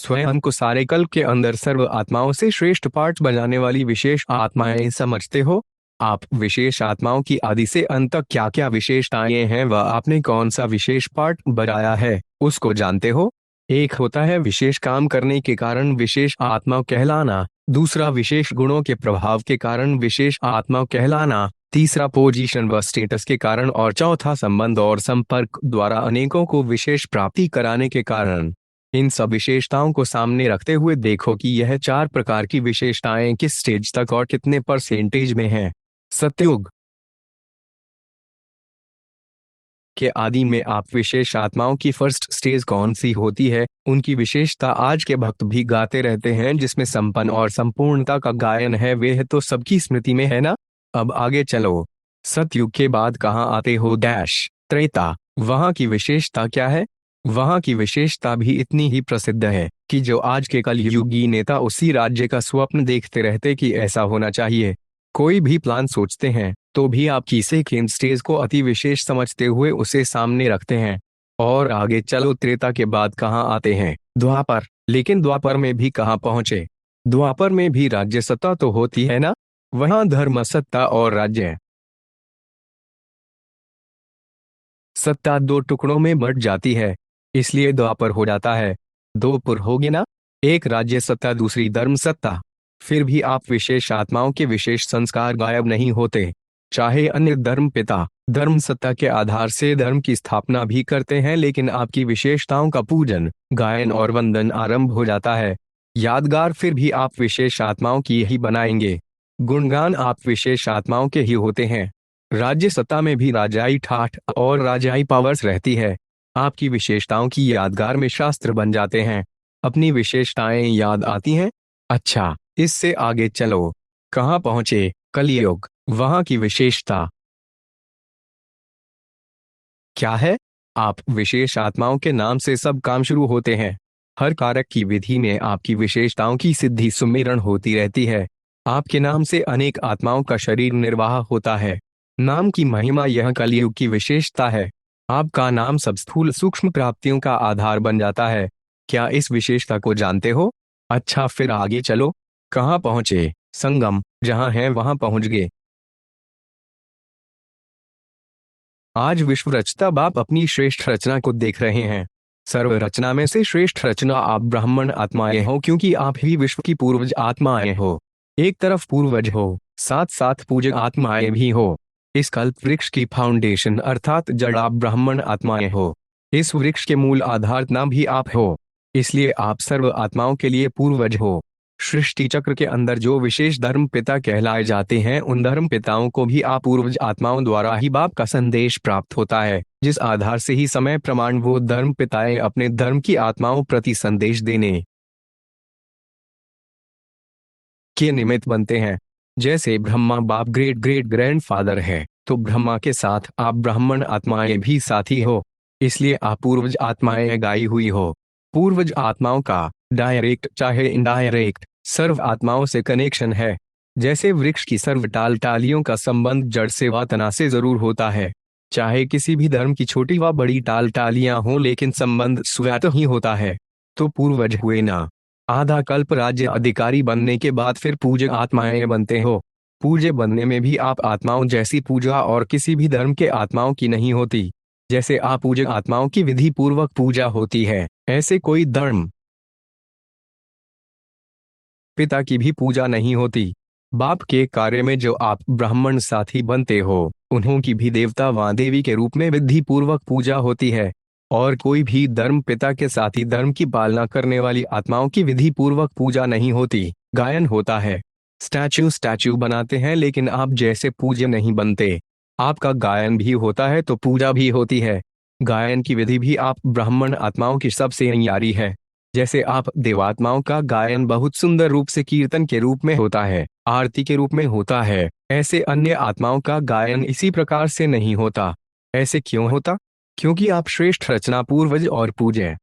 स्वयं को सारे कल्प के अंदर सर्व आत्माओं से श्रेष्ठ पार्ट बनाने वाली विशेष आत्माएं समझते हो। आप विशेष आत्माओं की आदि से अंत तक क्या क्या विशेषताएं हैं व आपने कौन सा विशेष पार्ट बनाया है उसको जानते हो। एक होता है विशेष काम करने के कारण विशेष आत्मा कहलाना, दूसरा विशेष गुणों के प्रभाव के कारण विशेष आत्मा कहलाना, तीसरा पोजीशन व स्टेटस के कारण और चौथा संबंध और संपर्क द्वारा अनेकों को विशेष प्राप्ति कराने के कारण। इन सब विशेषताओं को सामने रखते हुए देखो कि यह चार प्रकार की विशेषताएं किस स्टेज तक और कितने परसेंटेज में हैं। सतयुग के आदि में आप विशेष आत्माओं की फर्स्ट स्टेज कौन सी होती है उनकी विशेषता आज के भक्त भी गाते रहते हैं, जिसमें संपन्न और संपूर्णता का गायन है, वे तो सबकी स्मृति में है ना। अब आगे चलो। सतयुग के बाद कहाँ आते हो डैश त्रेता। वहां की विशेषता क्या है? वहां की विशेषता भी इतनी ही प्रसिद्ध है कि जो आज के कलयुगी नेता उसी राज्य का स्वप्न देखते रहते कि ऐसा होना चाहिए। कोई भी प्लान सोचते हैं तो भी आपकी सेकेंड स्टेज को अति विशेष समझते हुए उसे सामने रखते हैं। और आगे चलो, त्रेता के बाद कहाँ आते हैं? द्वापर। लेकिन द्वापर में भी कहाँ पहुंचे? द्वापर में भी राज्य सत्ता तो होती है ना, वहां धर्म सत्ता और राज्य सत्ता दो टुकड़ों में बंट जाती है, इसलिए द्वापर हो जाता है। दो पुर होगे ना, एक राज्य सत्ता दूसरी धर्म सत्ता। फिर भी आप विशेष आत्माओं के विशेष संस्कार गायब नहीं होते। चाहे अन्य धर्म पिता धर्म सत्ता के आधार से धर्म की स्थापना भी करते हैं, लेकिन आपकी विशेषताओं का पूजन गायन और वंदन आरंभ हो जाता है। यादगार फिर भी आप विशेष आत्माओं की ही बनाएंगे, गुणगान आप विशेष आत्माओं के ही होते हैं। राज्य सत्ता में भी राजाई ठाठ और राजाई पावर्स रहती है। आपकी विशेषताओं की यादगार में शास्त्र बन जाते हैं, अपनी विशेषताएं याद आती हैं। अच्छा, इससे आगे चलो। कहाँ पहुंचे? कलियुग। वहां की विशेषता क्या है? आप विशेष आत्माओं के नाम से सब काम शुरू होते हैं। हर कारक की विधि में आपकी विशेषताओं की सिद्धि सुमिरन होती रहती है। आपके नाम से अनेक आत्माओं का शरीर निर्वाह होता है। नाम की महिमा यह कलियुग की विशेषता है। आपका नाम सब स्थूल सूक्ष्म प्राप्तियों का आधार बन जाता है। क्या इस विशेषता को जानते हो? अच्छा, फिर आगे चलो। कहाँ पहुंचे? संगम। जहां है वहां पहुंच गए। आज विश्व रचता बाप अपनी श्रेष्ठ रचना को देख रहे हैं। सर्व रचना में से श्रेष्ठ रचना आप ब्राह्मण आत्माएं हो, क्योंकि आप ही विश्व की पूर्वज आत्माएं हो। एक तरफ पूर्वज हो, साथ साथ पूजक आत्माएं भी हो। इस कल्प वृक्ष की फाउंडेशन अर्थात जड़ आप ब्राह्मण आत्माएं हो। इस वृक्ष के मूल आधार ना भी आप हो, इसलिए आप सर्व आत्माओं के लिए पूर्वज हो। सृष्टि चक्र के अंदर जो विशेष धर्म पिता कहलाए जाते हैं, उन धर्म पिताओं को भी आप पूर्वज आत्माओं द्वारा ही बाप का संदेश प्राप्त होता है, जिस आधार से ही समय प्रमाण वो धर्म पिताएं अपने धर्म की आत्माओं प्रति संदेश देने के निमित्त बनते हैं। जैसे ब्रह्मा बाप ग्रेट ग्रेट ग्रैंडफादर है, तो ब्रह्मा के साथ आप ब्राह्मण आत्माएं भी साथी हो, इसलिए आप पूर्वज आत्माएं गाई हुई हो। पूर्वज आत्माओं का डायरेक्ट चाहे इनडायरेक्ट सर्व आत्माओं से कनेक्शन है। जैसे वृक्ष की सर्व टाल टालियों का संबंध जड़ से व तना से जरूर होता है। चाहे किसी भी धर्म की छोटी व बड़ी टाल टालियां हों, लेकिन संबंध स्वतः ही होता है। तो पूर्वज हुए ना। आधा कल्प राज्य अधिकारी बनने के बाद फिर पूजक आत्माएं बनते हो। पूज्य बनने में भी आप आत्माओं जैसी पूजा और किसी भी धर्म के आत्माओं की नहीं होती। जैसे आप पूजक आत्माओं की विधि पूर्वक पूजा होती है, ऐसे कोई धर्म पिता की भी पूजा नहीं होती। बाप के कार्य में जो आप ब्राह्मण साथी बनते हो, उन्हों की भी देवता व देवी के रूप में विधि पूर्वक पूजा होती है। और कोई भी धर्म पिता के साथी धर्म की पालना करने वाली आत्माओं की विधि पूर्वक पूजा नहीं होती, गायन होता है। स्टैचू स्टैचू बनाते हैं, लेकिन आप जैसे पूज्य नहीं बनते। आपका गायन भी होता है तो पूजा भी होती है। गायन की विधि भी आप ब्राह्मण आत्माओं की सबसे न्यारी है। जैसे आप देवात्माओं का गायन बहुत सुंदर रूप से कीर्तन के रूप में होता है, आरती के रूप में होता है, ऐसे अन्य आत्माओं का गायन इसी प्रकार से नहीं होता। ऐसे क्यों होता? क्योंकि आप श्रेष्ठ रचना पूर्वज और पूज्य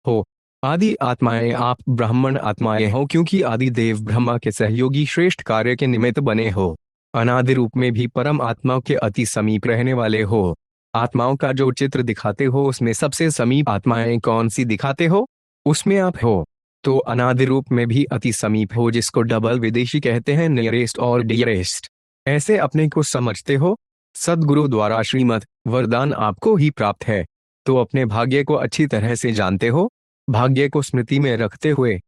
हो। आदि आत्माएं आप ब्राह्मण आत्माएं हो, क्योंकि आदि देव ब्रह्मा के सहयोगी श्रेष्ठ कार्य के निमित्त बने हो। अनादि रूप में भी परम आत्मा के अति समीप रहने वाले हो। आत्माओं का जो चित्र दिखाते हो उसमें सबसे समीप आत्माएं कौन सी दिखाते हो? उसमें आप हो। तो अनादि रूप में भी अति समीप हो, जिसको डबल विदेशी कहते हैं, नियरेस्ट और डियरेस्ट। ऐसे अपने को समझते हो। सद्गुरु द्वारा श्रीमत वरदान आपको ही प्राप्त है। तो अपने भाग्य को अच्छी तरह से जानते हो। भाग्य को स्मृति में रखते हुए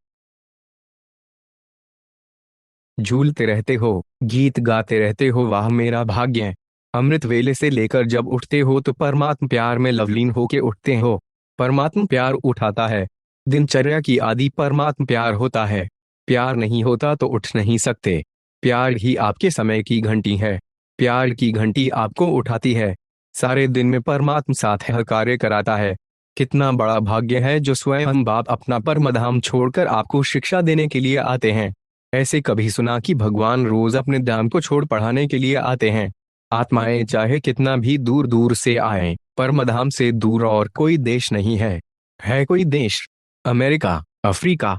झूलते रहते हो, गीत गाते रहते हो, वाह मेरा भाग्य। अमृत वेले से लेकर जब उठते हो तो परमात्म प्यार में लवलीन होके उठते हो। परमात्म प्यार उठाता है। दिनचर्या की आदि परमात्म प्यार होता है। प्यार नहीं होता तो उठ नहीं सकते। प्यार ही आपके समय की घंटी है। प्यार की घंटी आपको उठाती है। सारे दिन में परमात्म साथ हर कार्य कराता है। कितना बड़ा भाग्य है जो स्वयं बाप अपना परम धाम छोड़कर आपको शिक्षा देने के लिए आते हैं। ऐसे कभी सुना कि भगवान रोज अपने धाम को छोड़ पढ़ाने के लिए आते हैं? आत्माएं चाहे कितना भी दूर दूर से आए, परम धाम से दूर और कोई देश नहीं है। है कोई देश? अमेरिका, अफ्रीका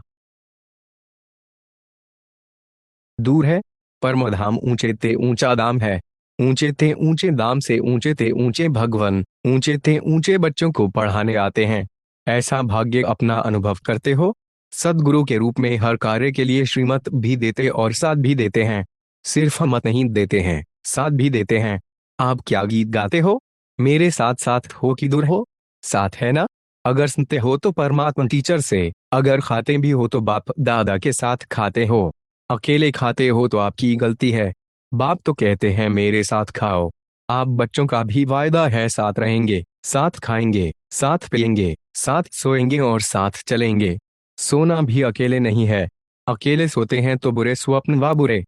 दूर है? परम धाम ऊंचे ते ऊंचा दाम है। ऊंचे ते ऊंचे दाम से ऊंचे ते ऊंचे भगवान ऊंचे ते ऊंचे बच्चों को पढ़ाने आते हैं। ऐसा भाग्य अपना अनुभव करते हो। सदगुरु के रूप में हर कार्य के लिए श्रीमत भी देते और साथ भी देते हैं। सिर्फ मत नहीं देते हैं, साथ भी देते हैं। आप क्या गीत गाते हो? मेरे साथ साथ हो कि दूर हो? साथ है ना? अगर सुनते हो तो परमात्मा टीचर से, अगर खाते भी हो तो बाप दादा के साथ खाते हो। अकेले खाते हो तो आपकी गलती है। बाप तो कहते हैं मेरे साथ खाओ। आप बच्चों का भी वायदा है, साथ रहेंगे, साथ खाएंगे, साथ पिएंगे, साथ सोएंगे और साथ चलेंगे। सोना भी अकेले नहीं है। अकेले सोते हैं तो बुरे स्वप्न व बुरे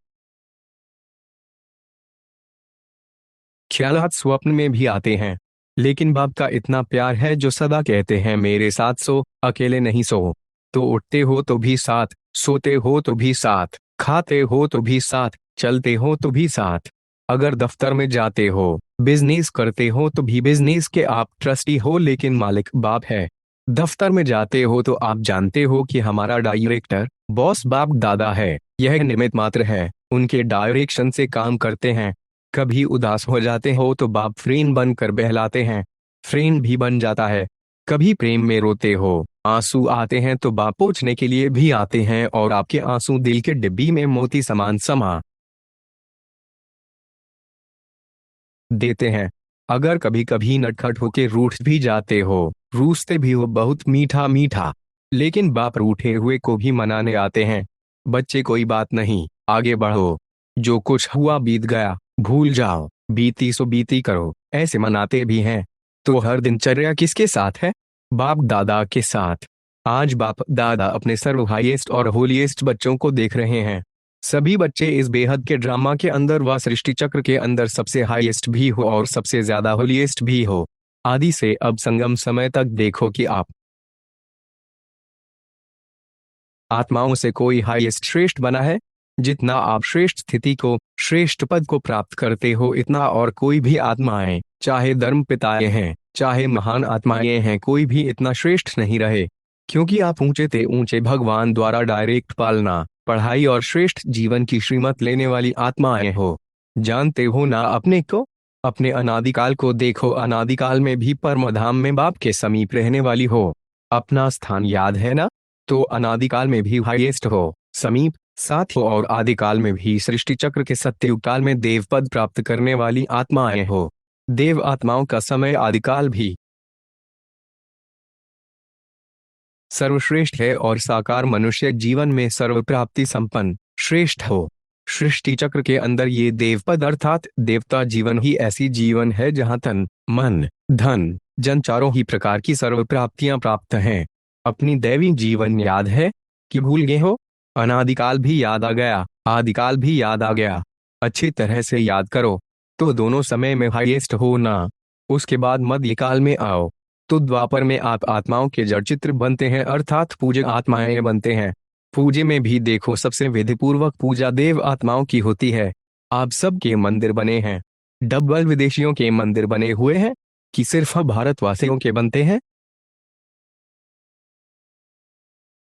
ख्यालात स्वप्न में भी आते हैं। लेकिन बाप का इतना प्यार है जो सदा कहते हैं मेरे साथ सो, अकेले नहीं सो। तो उठते हो तो भी साथ, सोते हो तो भी साथ, खाते हो तो भी साथ, चलते हो तो भी साथ। अगर दफ्तर में जाते हो, बिजनेस करते हो तो भी बिजनेस के आप ट्रस्टी हो, लेकिन मालिक बाप है। दफ्तर में जाते हो तो आप जानते हो कि हमारा डायरेक्टर बॉस बाप दादा है। यह निमित्त मात्र है, उनके डायरेक्शन से काम करते हैं। कभी उदास हो जाते हो तो बाप फ्रेंड बनकर बहलाते हैं। फ्रेंड भी बन जाता है। कभी प्रेम में रोते हो, आंसू आते हैं तो बाप पोंछने के लिए भी आते हैं और आपके आंसू दिल के डिब्बी में मोती समान समा देते हैं। अगर कभी कभी नटखट होके रूठ भी जाते हो, रूठते भी हो बहुत मीठा मीठा, लेकिन बाप रूठे हुए को भी मनाने आते हैं। बच्चे कोई बात नहीं, आगे बढ़ो। जो कुछ हुआ बीत गया, भूल जाओ, बीती सो बीती करो, ऐसे मनाते भी हैं। तो हर दिनचर्या किसके साथ है? बाप दादा के साथ। आज बाप दादा अपने सर्व हाईएस्ट और होलीएस्ट बच्चों को देख रहे हैं। सभी बच्चे इस बेहद के ड्रामा के अंदर व सृष्टि चक्र के अंदर सबसे हाईएस्ट भी हो और सबसे ज्यादा होलीएस्ट भी हो। आदि से अब संगम समय तक देखो कि आप आत्माओं से कोई हाईएस्ट श्रेष्ठ बना है? जितना आप श्रेष्ठ स्थिति को, श्रेष्ठ पद को प्राप्त करते हो, इतना और कोई भी आत्माएं, चाहे धर्म पिताएं हैं, चाहे महान आत्माएं हैं, कोई भी इतना श्रेष्ठ नहीं रहे। क्योंकि आप ऊंचे ते ऊंचे भगवान द्वारा डायरेक्ट पालना, पढ़ाई और श्रेष्ठ जीवन की श्रीमत लेने वाली आत्माएं हो। जानते हो ना अपने को? अपने अनादिकाल को देखो। अनादिकाल में भी परमधाम में बाप के समीप रहने वाली हो। अपना स्थान याद है ना? तो अनादिकाल में भी हाईएस्ट हो, समीप, साथ हो, और आदिकाल में भी सृष्टि चक्र के सत्ययुग काल में देव पद प्राप्त करने वाली आत्माएं हो। देव आत्माओं का समय आदिकाल भी सर्वश्रेष्ठ है और साकार मनुष्य जीवन में सर्व प्राप्ति संपन्न श्रेष्ठ हो। सृष्टि चक्र के अंदर ये देवपद अर्थात देवता जीवन ही ऐसी जीवन है जहाँ तन, मन, धन, जन चारों ही प्रकार की सर्व प्राप्तियां प्राप्त हैं। अपनी दैवी जीवन याद है कि भूल गए हो? अनादिकाल भी याद आ गया, आदिकाल भी याद आ गया। अच्छी तरह से याद करो तो दोनों समय में हाईएस्ट हो ना। उसके बाद मध्यकाल में आओ तो द्वापर में आप आत्माओं के जड़ चित्र बनते हैं, अर्थात पूजक आत्माएं बनते हैं। पूजे में भी देखो सबसे विधिपूर्वक पूजा देव आत्माओं की होती है। आप सबके मंदिर बने हैं। डबल विदेशियों के मंदिर बने हुए हैं कि सिर्फ भारतवासियों के बनते हैं?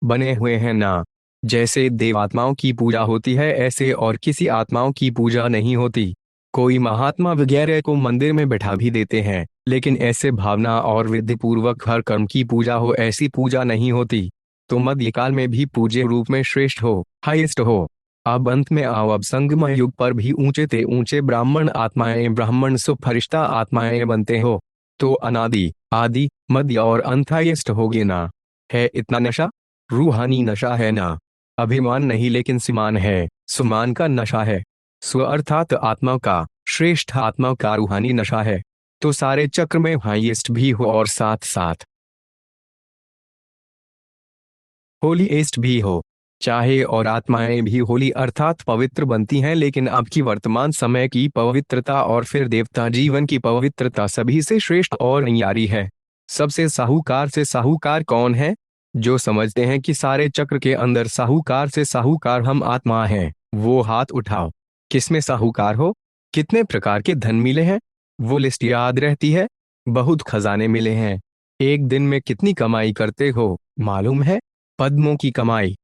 बने हुए हैं ना। जैसे देव आत्माओं की पूजा होती है ऐसे और किसी आत्माओं की पूजा नहीं होती। कोई महात्मा वगैरह को मंदिर में बैठा भी देते हैं, लेकिन ऐसे भावना और विधि पूर्वक हर कर्म की पूजा हो, ऐसी पूजा नहीं होती। तो मध्यकाल में भी पूज्य रूप में श्रेष्ठ हो, हाईएस्ट हो। अब अंत में आओ, अब संगम युग पर भी ऊंचे ते ऊंचे ब्राह्मण आत्माएं, ब्राह्मण सुफरिश्ता आत्माएं बनते हो। तो अनादि, आदि, मध्य और अंत हाईएस्ट होगे ना। है इतना नशा? रूहानी नशा है ना। अभिमान नहीं, लेकिन सिमान है, सुमान का नशा है। स्व अर्थात आत्मा का, श्रेष्ठ आत्मा का रूहानी नशा है। तो सारे चक्र में हाईएस्ट भी हो और साथ साथ होलीएस्ट भी हो। चाहे और आत्माएं भी होली अर्थात पवित्र बनती हैं, लेकिन आपकी वर्तमान समय की पवित्रता और फिर देवता जीवन की पवित्रता सभी से श्रेष्ठ और न्यारी है। सबसे साहूकार से साहूकार कौन है? जो समझते हैं कि सारे चक्र के अंदर साहूकार से साहूकार हम आत्मा हैं, वो हाथ उठाओ। किसमें साहूकार हो? कितने प्रकार के धन मिले हैं? वो लिस्ट याद रहती है? बहुत खजाने मिले हैं। एक दिन में कितनी कमाई करते हो मालूम है? पद्मों की कमाई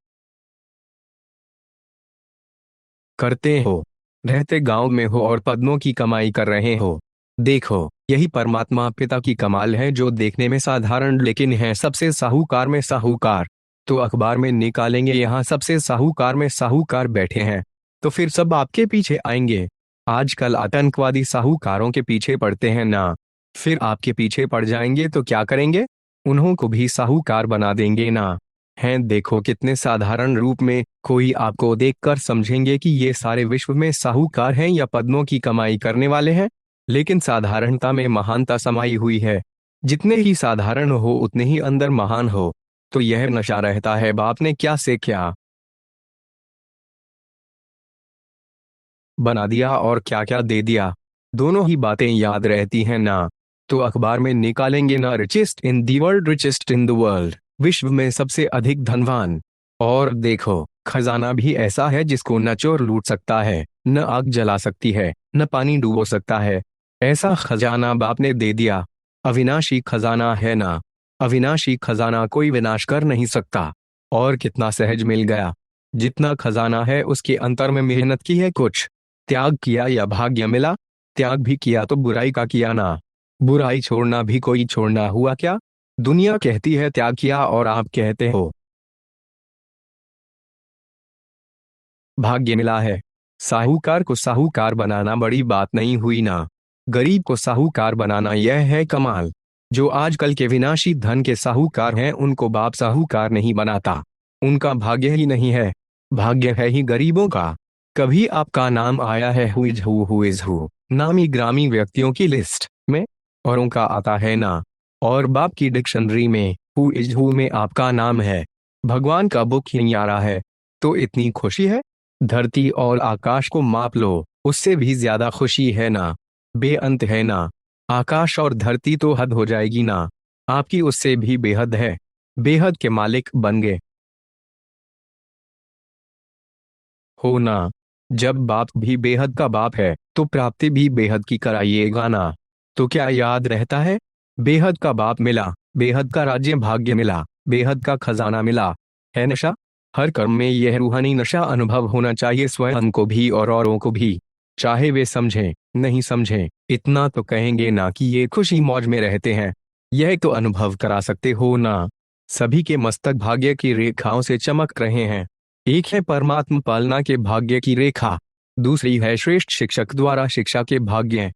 करते हो। रहते गांव में हो और पद्मों की कमाई कर रहे हो। देखो, यही परमात्मा पिता की कमाल है, जो देखने में साधारण लेकिन है सबसे साहूकार में साहूकार। तो अखबार में निकालेंगे, यहाँ सबसे साहूकार में साहूकार बैठे हैं, तो फिर सब आपके पीछे आएंगे। आजकल आतंकवादी साहूकारों के पीछे पड़ते हैं ना, फिर आपके पीछे पड़ जाएंगे तो क्या करेंगे? उन्हों को भी साहूकार बना देंगे ना। हैं, देखो कितने साधारण रूप में, कोई आपको देखकर समझेंगे कि ये सारे विश्व में साहूकार हैं या पद्मों की कमाई करने वाले हैं। लेकिन साधारणता में महानता समाई हुई है। जितने ही साधारण हो उतने ही अंदर महान हो। तो यह नशा रहता है, बाप ने क्या से क्या बना दिया और क्या क्या दे दिया, दोनों ही बातें याद रहती हैं ना। तो अखबार में निकालेंगे ना, richest in the world, richest in the world, विश्व में सबसे अधिक धनवान। और देखो, खजाना भी ऐसा है जिसको न चोर लूट सकता है, न आग जला सकती है, न पानी डुबो सकता है। ऐसा खजाना बाप ने दे दिया। अविनाशी खजाना है ना। अविनाशी खजाना कोई विनाश कर नहीं सकता। और कितना सहज मिल गया। जितना खजाना है उसके अंतर में मेहनत की है कुछ, त्याग किया या भाग्य मिला। त्याग भी किया तो बुराई का किया ना। बुराई छोड़ना भी कोई छोड़ना हुआ क्या? दुनिया कहती है त्याग किया और आप कहते हो भाग्य मिला है। साहूकार को साहूकार बनाना बड़ी बात नहीं हुई ना। गरीब को साहूकार बनाना यह है कमाल। जो आजकल के विनाशी धन के साहूकार हैं उनको बाप साहूकार नहीं बनाता। उनका भाग्य ही नहीं है। भाग्य है ही गरीबों का। कभी आपका नाम आया है हु इज हु नामी ग्रामी व्यक्तियों की लिस्ट में? और उनका आता है ना। और बाप की डिक्शनरी में हु इज हु में आपका नाम है। भगवान का बुक ही न्यारा है। तो इतनी खुशी है। धरती और आकाश को माप लो, उससे भी ज्यादा खुशी है ना। बेअंत है ना। आकाश और धरती तो हद हो जाएगी ना। आपकी उससे भी बेहद है। बेहद के मालिक बन गए हो ना। जब बाप भी बेहद का बाप है तो प्राप्ति भी बेहद की कराइएगा ना। तो क्या याद रहता है? बेहद का बाप मिला, बेहद का राज्य भाग्य मिला, बेहद का खजाना मिला। है नशा। हर कर्म में यह रूहानी नशा अनुभव होना चाहिए, स्वयं को भी और औरों को भी। चाहे वे समझें नहीं समझें, इतना तो कहेंगे ना कि ये खुशी मौज में रहते हैं। यह तो अनुभव करा सकते हो ना। सभी के मस्तक भाग्य की रेखाओं से चमक रहे हैं। एक है परमात्म पालना के भाग्य की रेखा, दूसरी है श्रेष्ठ शिक्षक द्वारा शिक्षा के भाग्य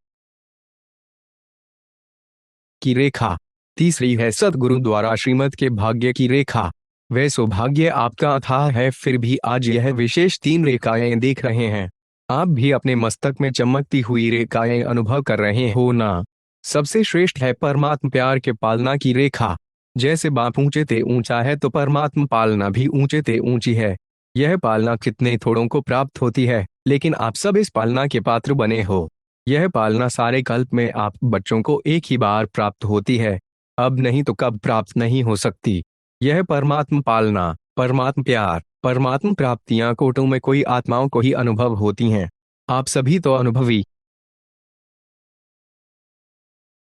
की रेखा, तीसरी है सद्गुरु द्वारा श्रीमत के भाग्य की रेखा। वह सौभाग्य आपका अथाह है, फिर भी आज यह विशेष तीन रेखाएं देख रहे हैं। आप भी अपने मस्तक में चमकती हुई रेखाएं अनुभव कर रहे हो ना। सबसे श्रेष्ठ है परमात्म प्यार के पालना की रेखा। जैसे बाप ऊंचे ते ऊंचा है तो परमात्म पालना भी ऊंचे ते ऊंची है। यह पालना कितने थोड़ों को प्राप्त होती है, लेकिन आप सब इस पालना के पात्र बने हो। यह पालना सारे कल्प में आप बच्चों को एक ही बार प्राप्त होती है। अब नहीं तो कब प्राप्त नहीं हो सकती। यह परमात्म पालना, परमात्म प्यार, परमात्म प्राप्तियां कोटों में कोई आत्माओं को ही अनुभव होती हैं। आप सभी तो अनुभवी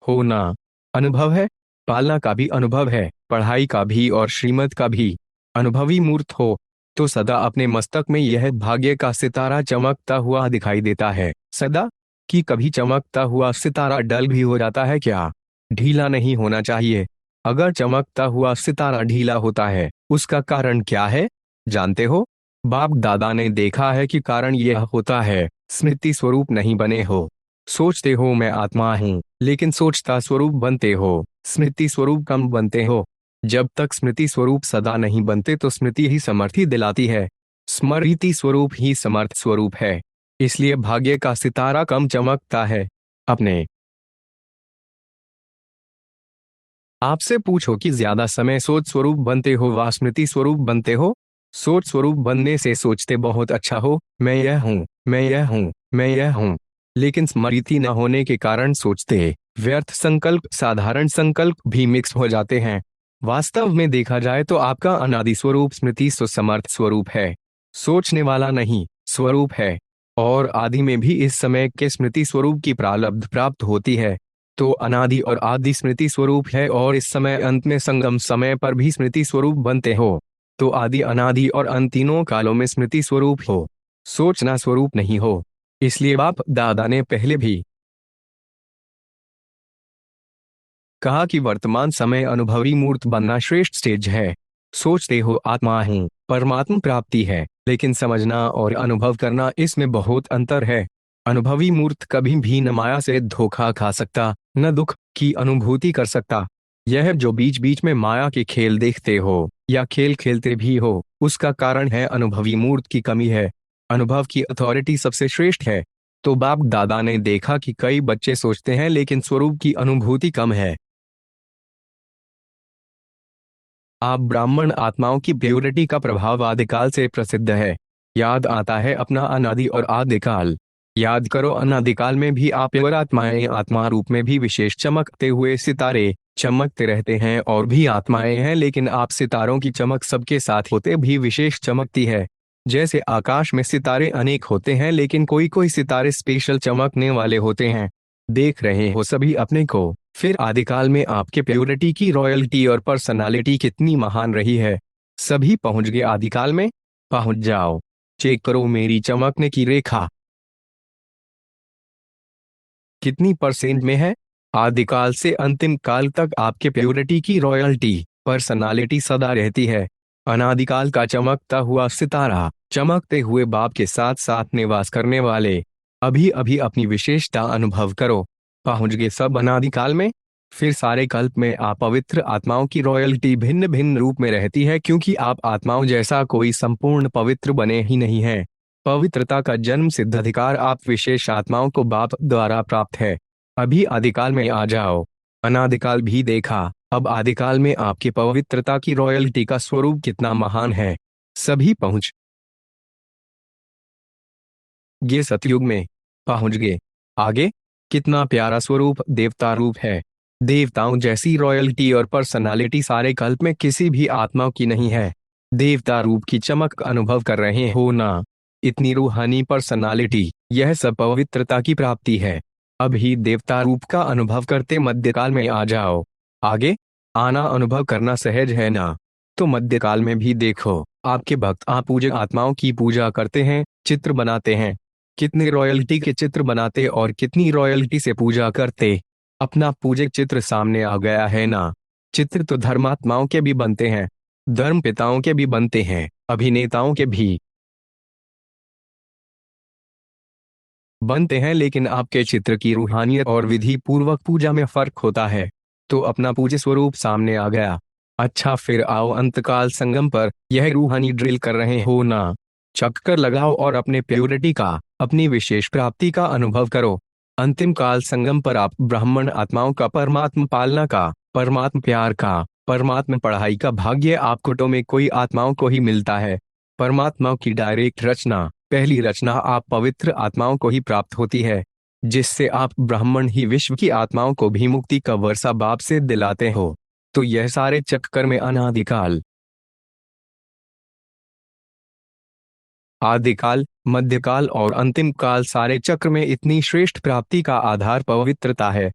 हो ना। अनुभव है। पालना का भी अनुभव है, पढ़ाई का भी और श्रीमत का भी। अनुभवी मूर्त हो तो सदा अपने मस्तक में यह भाग्य का सितारा चमकता हुआ दिखाई देता है। सदा कि कभी चमकता हुआ सितारा डल भी हो जाता है क्या? ढीला नहीं होना चाहिए। अगर चमकता हुआ सितारा ढीला होता है, उसका कारण क्या है? जानते हो? बाप दादा ने देखा है कि कारण यह होता है, स्मृति स्वरूप नहीं बने हो। सोचते हो मैं आत्मा हूँ, लेकिन सोचता स्वरूप बनते हो, स्मृति स्वरूप कम बनते हो। जब तक स्मृति स्वरूप सदा नहीं बनते तो स्मृति ही समर्थी दिलाती है। स्मृति स्वरूप ही समर्थ स्वरूप है। इसलिए भाग्य का सितारा कम चमकता है। अपने आपसे पूछो कि ज्यादा समय सोच स्वरूप बनते हो व स्मृति स्वरूप बनते हो। सोच स्वरूप बनने से सोचते बहुत अच्छा हो, मैं यह हूँ, मैं यह हूँ, मैं यह हूँ। लेकिन स्मृति न होने के कारण सोचते व्यर्थ संकल्प साधारण संकल्प भी मिक्स हो जाते हैं। वास्तव में देखा जाए तो आपका अनादि स्वरूप स्मृति सुसमर्थ स्वरूप है, सोचने वाला नहीं, स्वरूप है। और आदि में भी इस समय के स्मृति स्वरूप की प्रारब्ध प्राप्त होती है। तो अनादि और आदि स्मृति स्वरूप है और इस समय अंत में संगम समय पर भी स्मृति स्वरूप बनते हो। तो आदि अनादि और अंत तीनों कालों में स्मृति स्वरूप हो, सोचना स्वरूप नहीं हो। इसलिए बाप दादा ने पहले भी कहा कि वर्तमान समय अनुभवी मूर्त बनना श्रेष्ठ स्टेज है। सोचते हो आत्मा हूँ, परमात्म प्राप्ति है, लेकिन समझना और अनुभव करना इसमें बहुत अंतर है। अनुभवी मूर्त कभी भी न माया से धोखा खा सकता, न दुख की अनुभूति कर सकता। यह जो बीच बीच में माया के खेल देखते हो या खेल खेलते भी हो, उसका कारण है अनुभवी मूर्त की कमी है। अनुभव की अथॉरिटी सबसे श्रेष्ठ है। तो बाप दादा ने देखा कि कई बच्चे सोचते हैं लेकिन स्वरूप की अनुभूति कम है। आप ब्राह्मण आत्माओं की प्योरिटी का प्रभाव आदिकाल से प्रसिद्ध है। याद आता है अपना अनादि और आदिकाल। याद करो अनादिकाल में भी आप प्योर आत्माएं, आत्मा रूप में भी विशेष चमकते हुए सितारे चमकते रहते हैं और भी आत्माएं हैं, लेकिन आप सितारों की चमक सबके साथ होते भी विशेष चमकती है। जैसे आकाश में सितारे अनेक होते हैं लेकिन कोई कोई सितारे स्पेशल चमकने वाले होते हैं। देख रहे हो सभी अपने को। फिर आदिकाल में आपके प्योरिटी की रॉयल्टी और पर्सनालिटी कितनी महान रही है। सभी पहुंच गए आदिकाल में। पहुंच जाओ, चेक करो मेरी चमकने की रेखा कितनी परसेंट में है। आदिकाल से अंतिम काल तक आपके प्योरिटी की रॉयल्टी पर्सनालिटी सदा रहती है। अनादिकाल का चमकता हुआ सितारा चमकते हुए बाप के साथ साथ निवास करने वाले। अभी अभी अपनी विशेषता अनुभव करो। पहुंच गए सब अनादिकाल में। फिर सारे कल्प में आप पवित्र आत्माओं की रॉयल्टी भिन्न भिन्न रूप में रहती है, क्योंकि आप आत्माओं जैसा कोई संपूर्ण पवित्र बने ही नहीं है। पवित्रता का जन्म सिद्ध अधिकार आप विशेष आत्माओं को बाप द्वारा प्राप्त है। अभी आदिकाल में आ जाओ। अनादिकाल भी देखा, अब आदिकाल में आपकी पवित्रता की रॉयल्टी का स्वरूप कितना महान है। सभी पहुंच ये सतयुग में। पहुंच गए। आगे कितना प्यारा स्वरूप देवता रूप है। देवताओं जैसी रॉयल्टी और पर्सनालिटी सारे कल्प में किसी भी आत्मा की नहीं है। देवता रूप की चमक अनुभव कर रहे हो ना। इतनी रूहानी पर्सनालिटी, यह सब पवित्रता की प्राप्ति है। अभी देवता रूप का अनुभव करते मध्यकाल में आ जाओ। आगे आना अनुभव करना सहज है ना। तो मध्यकाल में भी देखो, आपके भक्त आप पूजक आत्माओं की पूजा करते हैं, चित्र बनाते हैं। कितने रॉयल्टी के चित्र बनाते और कितनी रॉयल्टी से पूजा करते। अपना पूजक चित्र सामने आ गया है ना। चित्र तो धर्मात्माओं के भी बनते हैं, धर्म पिताओं के भी बनते हैं, अभिनेताओं के भी बनते हैं, लेकिन आपके चित्र की रूहानियत और विधि पूर्वक पूजा में फर्क होता है। तो अपना पूज्य स्वरूप सामने आ गया। अच्छा, फिर आओ अंतकाल संगम पर। यह रूहानी ड्रिल कर रहे हो ना। चक्कर लगाओ और अपने प्योरिटी का, अपनी विशेष प्राप्ति का अनुभव करो। अंतिम काल संगम पर आप ब्राह्मण आत्माओं का परमात्म पालना का, परमात्म प्यार का, परमात्म पढ़ाई का भाग्य आप कुटों में कोई आत्माओं को ही मिलता है। परमात्मा की डायरेक्ट रचना, पहली रचना आप पवित्र आत्माओं को ही प्राप्त होती है, जिससे आप ब्राह्मण ही विश्व की आत्माओं को भी मुक्ति का वर्षा बाप से दिलाते हो। तो यह सारे चक्कर में अनादिकाल, आदिकाल, मध्यकाल और अंतिम काल सारे चक्र में इतनी श्रेष्ठ प्राप्ति का आधार पवित्रता है।